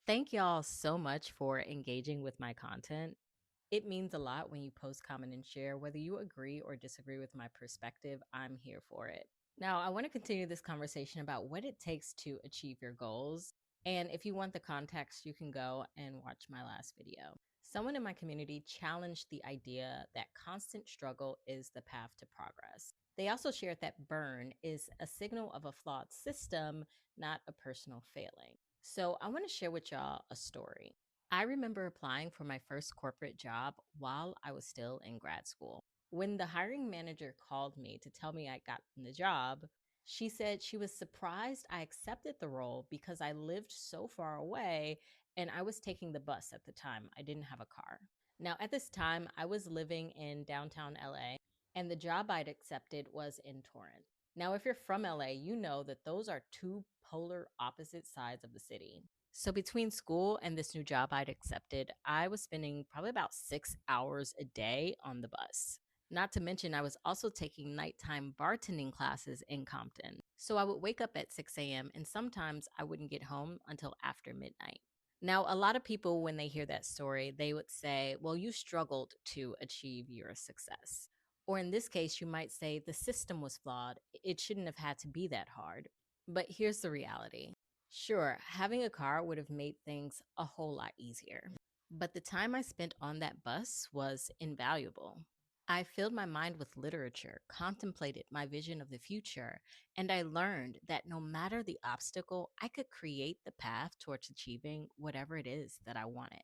Thank y'all so much for engaging with my content. It means a lot when you post, comment, and share. Whether you agree or disagree with my perspective, I'm here for it. Now, I want to continue this conversation about what it takes to achieve your goals. And if you want the context, you can go and watch my last video. Someone in my community challenged the idea that constant struggle is the path to progress. They also shared that burn is a signal of a flawed system, not a personal failing. So I want to share with y'all a story. I remember applying for my first corporate job while I was still in grad school. When the hiring manager called me to tell me I got the job, she said she was surprised I accepted the role because I lived so far away and I was taking the bus at the time. I didn't have a car. Now, at this time, I was living in downtown LA, and the job I'd accepted was in Torrance. Now, if you're from LA, you know that those are two polar opposite sides of the city. So, between school and this new job I'd accepted, I was spending probably about 6 hours a day on the bus. Not to mention, I was also taking nighttime bartending classes in Compton. So, I would wake up at 6 a.m., and sometimes I wouldn't get home until after midnight. Now, a lot of people, when they hear that story, they would say, well, you struggled to achieve your success. Or in this case, you might say the system was flawed. It shouldn't have had to be that hard. But here's the reality. Sure, having a car would have made things a whole lot easier. But the time I spent on that bus was invaluable. I filled my mind with literature, contemplated my vision of the future, and I learned that no matter the obstacle, I could create the path towards achieving whatever it is that I wanted.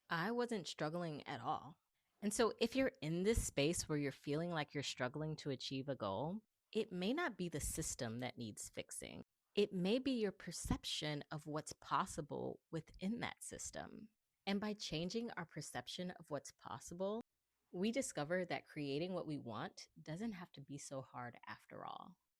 I wasn't struggling at all. And so, if you're in this space where you're feeling like you're struggling to achieve a goal, it may not be the system that needs fixing. It may be your perception of what's possible within that system. And by changing our perception of what's possible, we discover that creating what we want doesn't have to be so hard after all.